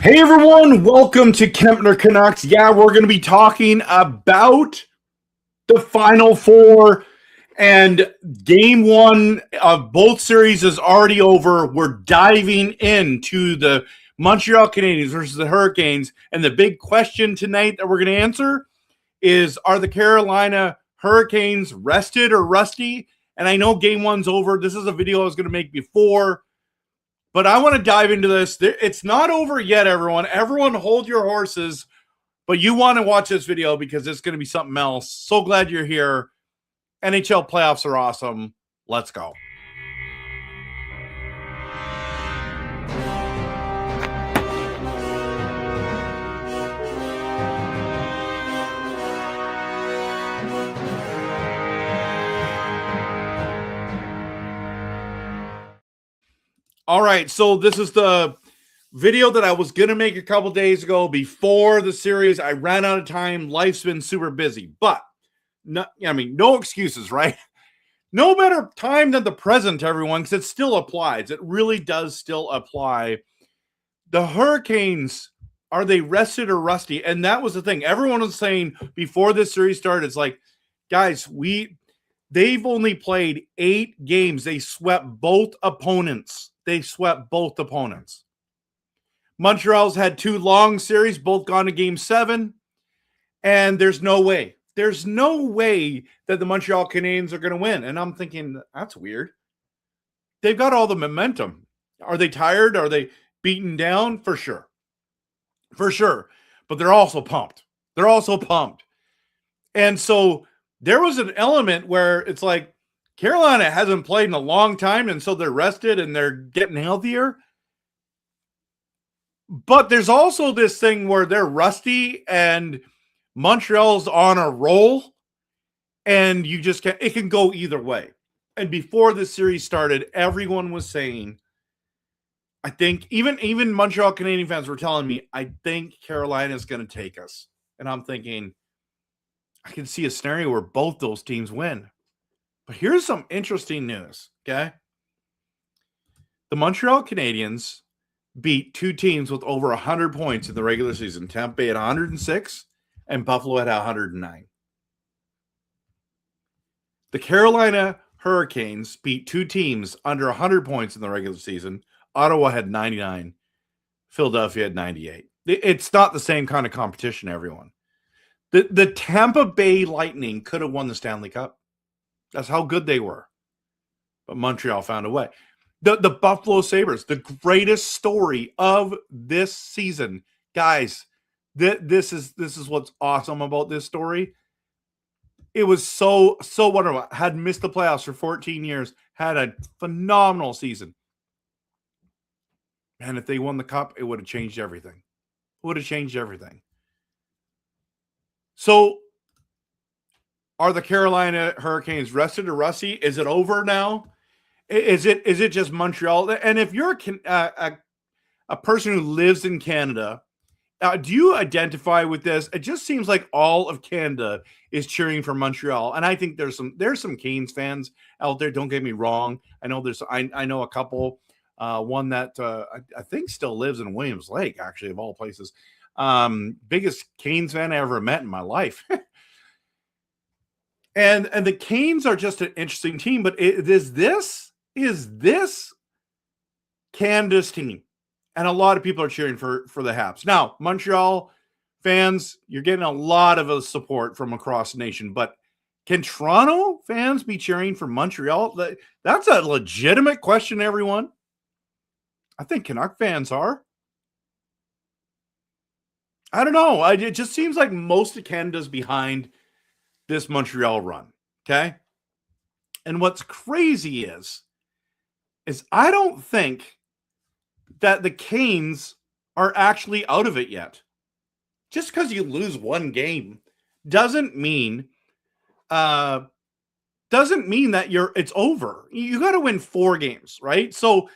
Hey everyone, welcome to Kempner Canucks. Yeah, we're going to be talking about the Final Four, and Game 1 of both series is already over. We're diving into the Montreal Canadiens versus the Hurricanes, and the big question tonight that we're going to answer is, are the Carolina Hurricanes rested or rusty? And I know Game 1's over. This is a video I was going to make before, but I want to dive into this. It's not over yet, everyone. Everyone hold your horses, but you want to watch this video because it's going to be something else. So glad you're here. NHL playoffs are awesome. Let's go. All right, so this is the video that I was going to make a couple days ago before the series. I ran out of time. Life's been super busy, but no excuses, right? No better time than the present, everyone, because it still applies. It really does still apply. The Hurricanes, are they rested or rusty? And that was the thing. Everyone was saying before this series started, it's like, guys, they've only played 8 games. They swept both opponents. Montreal's had 2 long series, both gone to Game 7, and there's no way that the Montreal Canadiens are going to win. And I'm thinking, that's weird. They've got all the momentum. Are they tired? Are they beaten down? For sure. But they're also pumped. And so there was an element where it's like, Carolina hasn't played in a long time, and so they're rested and they're getting healthier. But there's also this thing where they're rusty and Montreal's on a roll, and you just can't. It can go either way. And before the series started, everyone was saying, I think even Montreal Canadian fans were telling me, I think Carolina's going to take us. And I'm thinking, I can see a scenario where both those teams win. But here's some interesting news, okay? The Montreal Canadiens beat 2 teams with over 100 points in the regular season. Tampa Bay at 106 and Buffalo at 109. The Carolina Hurricanes beat 2 teams under 100 points in the regular season. Ottawa had 99. Philadelphia had 98. It's not the same kind of competition, everyone. The Tampa Bay Lightning could have won the Stanley Cup. That's how good they were. But Montreal found a way. The Buffalo Sabres, the greatest story of this season. Guys, this is what's awesome about this story. It was so wonderful. Had missed the playoffs for 14 years. Had a phenomenal season. And if they won the cup, it would have changed everything. So, are the Carolina Hurricanes rested or rusty? Is it over now? Is it just Montreal? And if you're a person who lives in Canada, do you identify with this? It just seems like all of Canada is cheering for Montreal, and I think there's some Canes fans out there. Don't get me wrong. I know I know a couple. One that I think still lives in Williams Lake, actually, of all places. Biggest Canes fan I ever met in my life. And the Canes are just an interesting team, but is this Canada's team? And a lot of people are cheering for the Habs. Now, Montreal fans, you're getting a lot of support from across the nation, but can Toronto fans be cheering for Montreal? That's a legitimate question, everyone. I think Canuck fans are. I don't know. It just seems like most of Canada's behind this Montreal run, okay? And what's crazy is I don't think that the Canes are actually out of it yet. Just because you lose one game doesn't mean that it's over. You got to win 4 games, right? So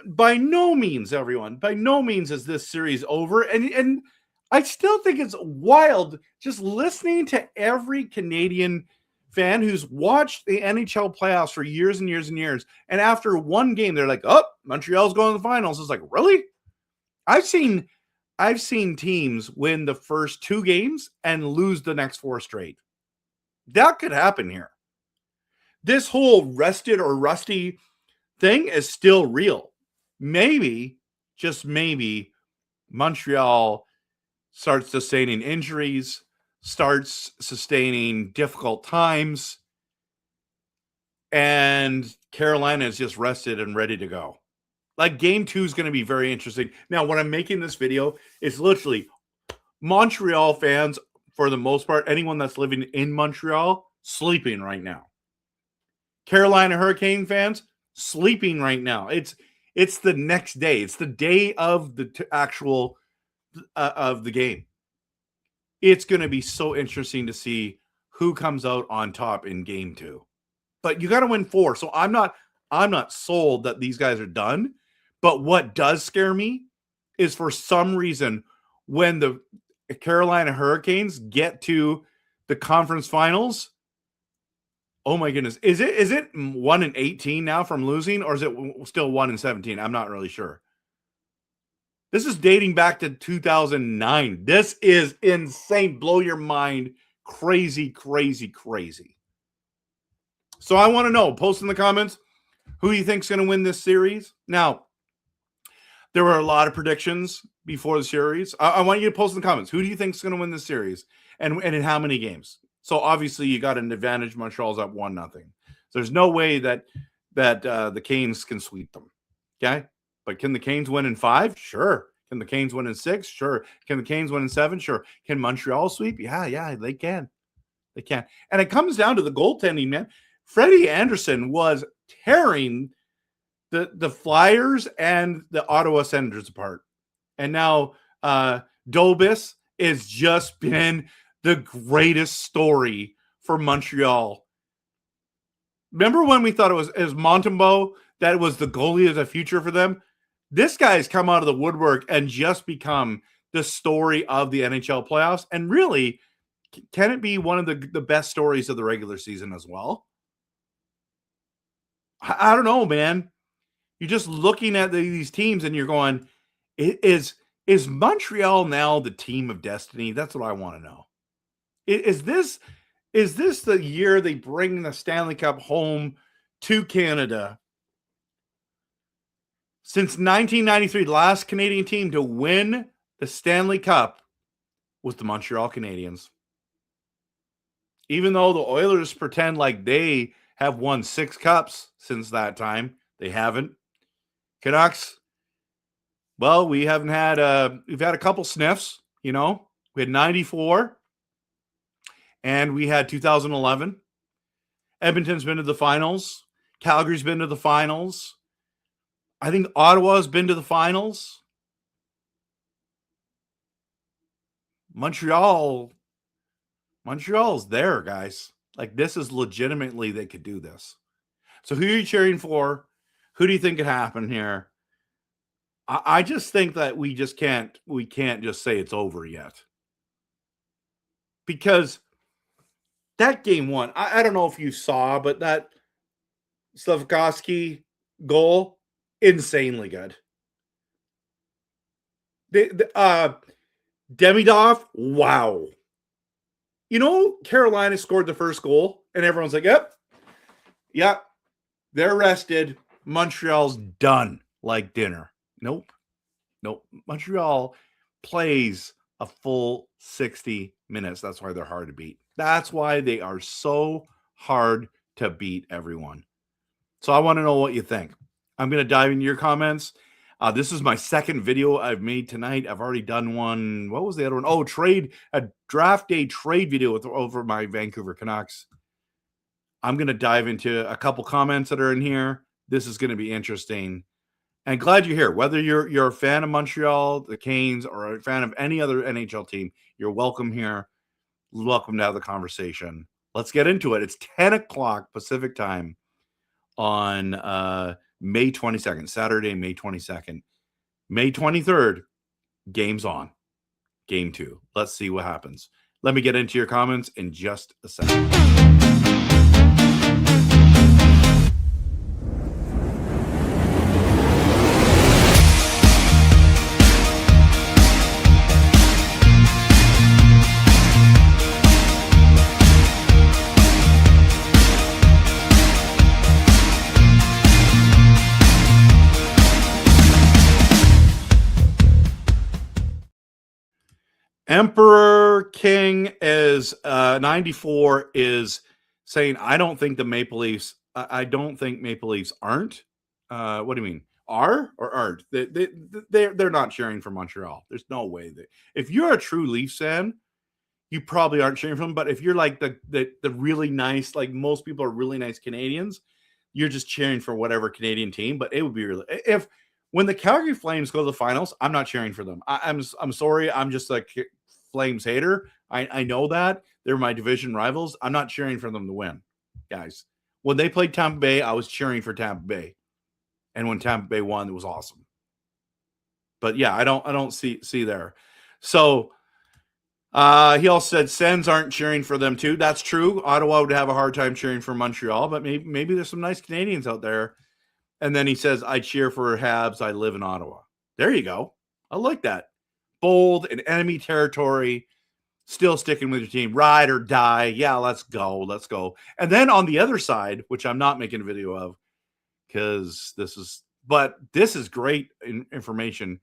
by no means, everyone, by no means is this series over. And I still think it's wild just listening to every Canadian fan who's watched the NHL playoffs for years and years and years. And after one game, they're like, oh, Montreal's going to the finals. It's like, really? I've seen teams win the first 2 games and lose the next 4 straight. That could happen here. This whole rested or rusty thing is still real. Maybe, just maybe, Montreal starts sustaining injuries, starts sustaining difficult times, and Carolina is just rested and ready to go. Like, game 2 is going to be very interesting. Now, when I'm making this video, it's literally Montreal fans, for the most part, anyone that's living in Montreal, sleeping right now. Carolina Hurricane fans, sleeping right now. It's the next day. It's the day of the actual of the game. It's going to be so interesting to see who comes out on top in game 2. But you got to win 4. So I'm not sold that these guys are done. But what does scare me is, for some reason, when the Carolina Hurricanes get to the conference finals, oh my goodness, is it 1-18 now from losing, or is it still 1-17? I'm not really sure. This is dating back to 2009. This is insane. Blow your mind. Crazy, crazy, crazy. So I want to know, post in the comments, who you think is going to win this series. Now, there were a lot of predictions before the series. I want you to post in the comments, who do you think is going to win this series, and in how many games? So obviously you got an advantage. Montreal's up 1-0. There's no way that the Canes can sweep them. Okay, but can the Canes win in 5? Sure. Can the Canes win in 6? Sure. Can the Canes win in 7? Sure. Can Montreal sweep? Yeah, they can. They can. And it comes down to the goaltending, man. Freddie Anderson was tearing the Flyers and the Ottawa Senators apart. And now Dobis has just been the greatest story for Montreal. Remember when we thought it was Montembeault that was the goalie of the future for them? This guy's come out of the woodwork and just become the story of the NHL playoffs. And really, can it be one of the best stories of the regular season as well? I don't know, man. You're just looking at these teams and you're going, is Montreal now the team of destiny? That's what I want to know. Is this the year they bring the Stanley Cup home to Canada? Since 1993, the last Canadian team to win the Stanley Cup was the Montreal Canadiens. Even though the Oilers pretend like they have won 6 cups since that time, they haven't. Canucks, well, we've had a couple sniffs, you know. We had 94 and we had 2011. Edmonton's been to the finals. Calgary's been to the finals. I think Ottawa's been to the finals. Montreal's there, guys. Like, this is legitimately, they could do this. So who are you cheering for? Who do you think could happen here? I just think that we can't just say it's over yet. Because that game 1, I don't know if you saw, but that Slavkovsky goal, insanely good. Demidov, wow. You know, Carolina scored the first goal, and everyone's like, yep, they're rested. Montreal's done like dinner. Nope. Montreal plays a full 60 minutes. That's why they're hard to beat. That's why they are so hard to beat, everyone. So I want to know what you think. I'm going to dive into your comments. This is my second video I've made tonight. I've already done one. What was the other one? Oh, a draft day trade video over my Vancouver Canucks. I'm going to dive into a couple comments that are in here. This is going to be interesting. And glad you're here. Whether you're a fan of Montreal, the Canes, or a fan of any other NHL team, you're welcome here. Welcome to have the conversation. Let's get into it. It's 10 o'clock Pacific time on May 22nd, Saturday, May 22nd. May 23rd, game's on. Game 2. Let's see what happens. Let me get into your comments in just a second. Emperor King is 94 is saying, I don't think the Maple Leafs, I don't think Maple Leafs aren't. What do you mean? Are or aren't? They're not cheering for Montreal. There's no way that if you're a true Leafs fan, you probably aren't cheering for them. But if you're like the really nice, like most people are really nice Canadians, you're just cheering for whatever Canadian team. But it would be really if when the Calgary Flames go to the finals, I'm not cheering for them. I'm sorry. I'm just a Flames hater. I know that they're my division rivals. I'm not cheering for them to win, guys. When they played Tampa Bay, I was cheering for Tampa Bay, and when Tampa Bay won, it was awesome. But yeah, I don't see there. So he also said Sens aren't cheering for them too. That's true. Ottawa would have a hard time cheering for Montreal, but maybe there's some nice Canadians out there. And then he says, I cheer for Habs. I live in Ottawa. There you go. I like that. Bold and enemy territory. Still sticking with your team. Ride or die. Yeah, let's go. Let's go. And then on the other side, which I'm not making a video of because this is great information.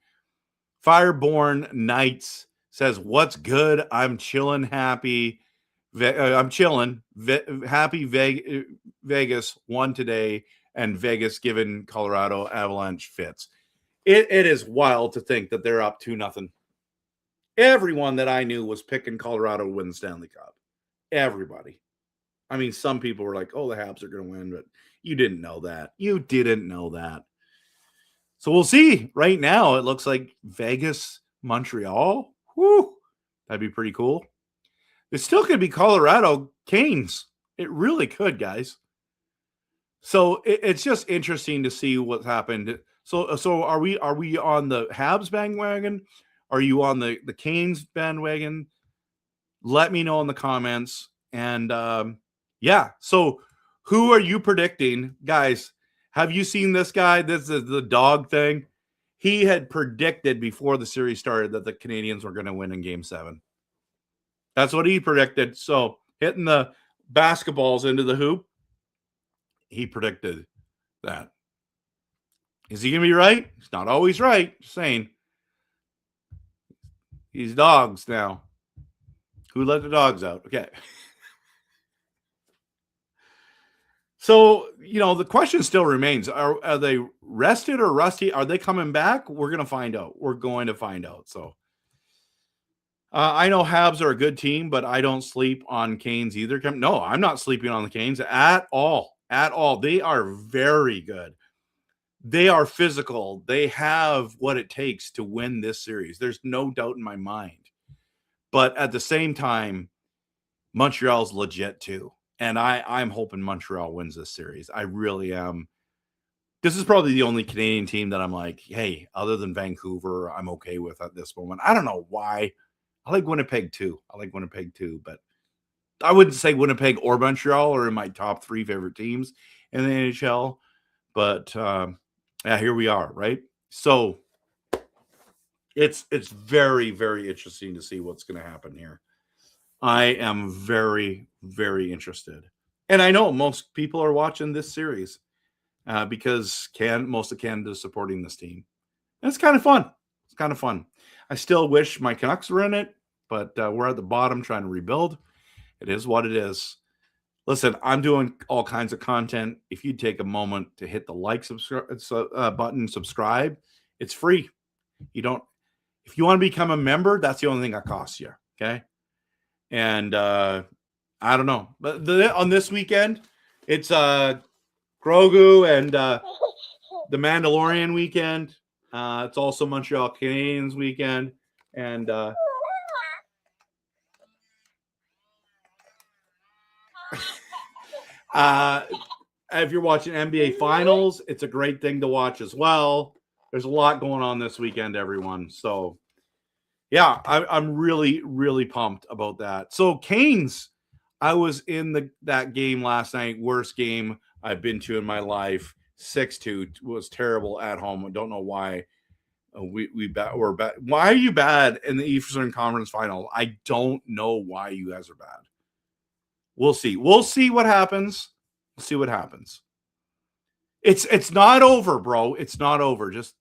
Fireborn Knights says, what's good? I'm chilling, happy. I'm chilling. Happy Vegas won today, and Vegas given Colorado Avalanche fits. It is wild to think that they're up 2-0. Everyone that I knew was picking Colorado to win the Stanley Cup. Everybody. I mean, some people were like, oh, the Habs are going to win, but you didn't know that. You didn't know that. So we'll see. Right now, it looks like Vegas, Montreal. Whoo, that'd be pretty cool. It still could be Colorado Canes. It really could, guys. So it's just interesting to see what's happened. So are we on the Habs bandwagon? Are you on the Canes bandwagon? Let me know in the comments. And yeah, so who are you predicting, guys? Have you seen this guy? This is the dog thing. He had predicted before the series started that the Canadiens were going to win in Game 7. That's what he predicted. So hitting the basketballs into the hoop, he predicted that. Is he going to be right? He's not always right. Just saying. He's dogs now. Who let the dogs out? Okay. So, the question still remains. Are they rested or rusty? Are they coming back? We're going to find out. We're going to find out. So, I know Habs are a good team, but I don't sleep on Canes either. No, I'm not sleeping on the Canes at all. At all. They are very good. They are physical. They have what it takes to win this series. There's no doubt in my mind. But at the same time, Montreal's legit too. And I'm hoping Montreal wins this series. I really am. This is probably the only Canadian team that I'm like, hey, other than Vancouver, I'm okay with at this moment. I don't know why. I like Winnipeg too. But I wouldn't say Winnipeg or Montreal are in my top 3 favorite teams in the NHL. But yeah, here we are, right? So it's very, very interesting to see what's going to happen here. I am very, very interested. And I know most people are watching this series because most of Canada is supporting this team. And it's kind of fun. I still wish my Canucks were in it, but we're at the bottom trying to rebuild. It is what it is. Listen, I'm doing all kinds of content. If you take a moment to hit the like button, subscribe, it's free. If you want to become a member, that's the only thing that costs you. Okay. And I don't know, but on this weekend, it's Grogu and the Mandalorian weekend. It's also Montreal Canadiens weekend. And if you're watching NBA Finals, it's a great thing to watch as well. There's a lot going on this weekend, everyone. So, yeah, I'm really, really pumped about that. So, Canes, I was in that game last night. Worst game I've been to in my life. 6-2 was terrible at home. I don't know why we're bad. Why are you bad in the Eastern Conference Final? I don't know why you guys are bad. We'll see. We'll see what happens. It's not over, bro. It's not over. Just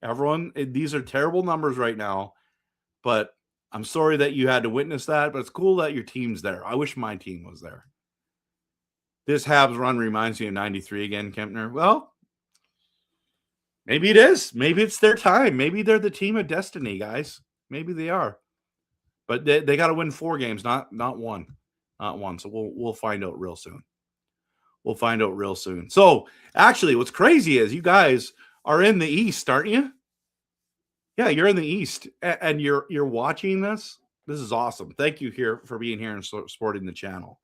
everyone. These are terrible numbers right now, but I'm sorry that you had to witness that, but it's cool that your team's there. I wish my team was there. This Habs run reminds me of 93 again, Kempner. Well, maybe it is. Maybe it's their time. Maybe they're the team of destiny, guys. Maybe they are. But they got to win 4 games, not one. Not one. So we'll find out real soon. We'll find out real soon. So, actually, what's crazy is you guys are in the East, aren't you? Yeah, you're in the East, and you're watching this. This is awesome. Thank you here for being here and supporting the channel.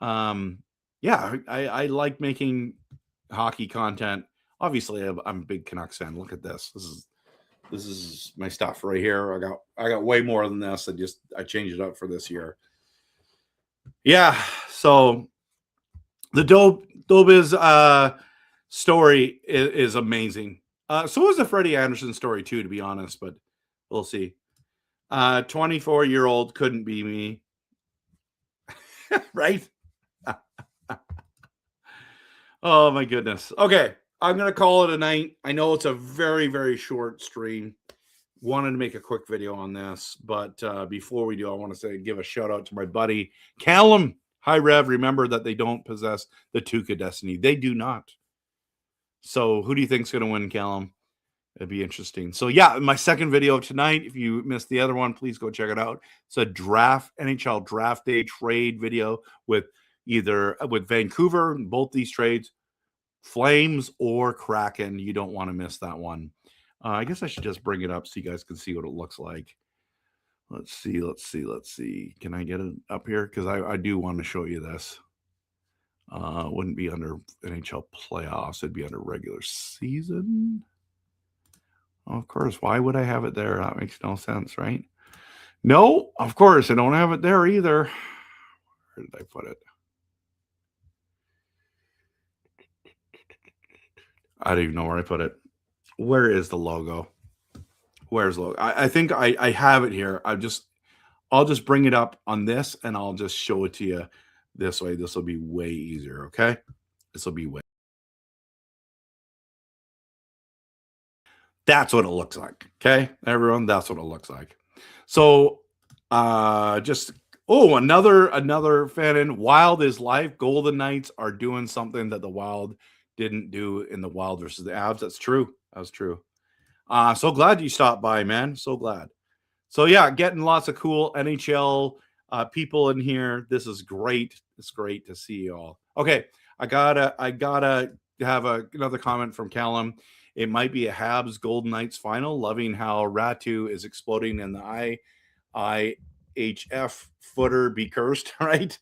Yeah, I like making hockey content. Obviously, I'm a big Canucks fan. Look at this. This is my stuff right here. I got way more than this. I changed it up for this year. Yeah, so the Dobes story is amazing. So was the Freddie Anderson story too, to be honest, but we'll see. 24-year-old couldn't be me. Right? Oh my goodness. Okay, I'm going to call it a night. I know it's a very, very short stream. Wanted to make a quick video on this, but before we do, I want to give a shout out to my buddy Callum. Hi, Rev. Remember that they don't possess the Tuca destiny. They do not. So who do you think is going to win, Callum? It'd be interesting. So yeah, my second video of tonight. If you missed the other one, please go check it out. It's a NHL Draft Day trade video with Vancouver, both these trades, Flames or Kraken. You don't want to miss that one. I guess I should just bring it up so you guys can see what it looks like. Let's see. Can I get it up here? Because I do want to show you this. It wouldn't be under NHL playoffs. It'd be under regular season. Oh, of course. Why would I have it there? That makes no sense, right? No, of course. I don't have it there either. Where did I put it? I don't even know where I put it. Where is the logo? Where's the logo? I think I have it here. I'll just bring it up on this and I'll just show it to you this way. This will be way easier, okay? This will be way. That's what it looks like, okay? Everyone, that's what it looks like. So, another fan in Wild is life. Golden Knights are doing something that the Wild didn't do in the Wild versus the Avs. That's true. That's true. So glad you stopped by, man. So glad. So yeah, getting lots of cool NHL people in here. This is great. It's great to see you all. Okay, I gotta have another comment from Callum. It might be a Habs Golden Knights final. Loving how Ratu is exploding in the IHF footer. Be cursed, right?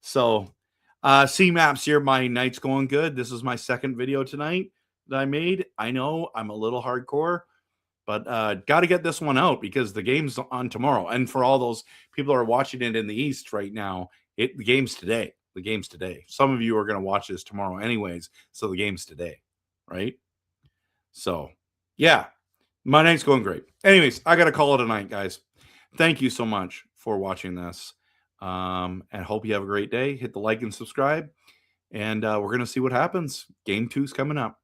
So, C-Maps here. My night's going good. This is my second video tonight that I made. I know I'm a little hardcore, but got to get this one out because the game's on tomorrow. And for all those people who are watching it in the East right now, the game's today. The game's today. Some of you are going to watch this tomorrow anyways, so the game's today, right? So, yeah, my night's going great. Anyways, I got to call it a night, guys. Thank you so much for watching this, and hope you have a great day. Hit the like and subscribe, and we're going to see what happens. Game 2's coming up.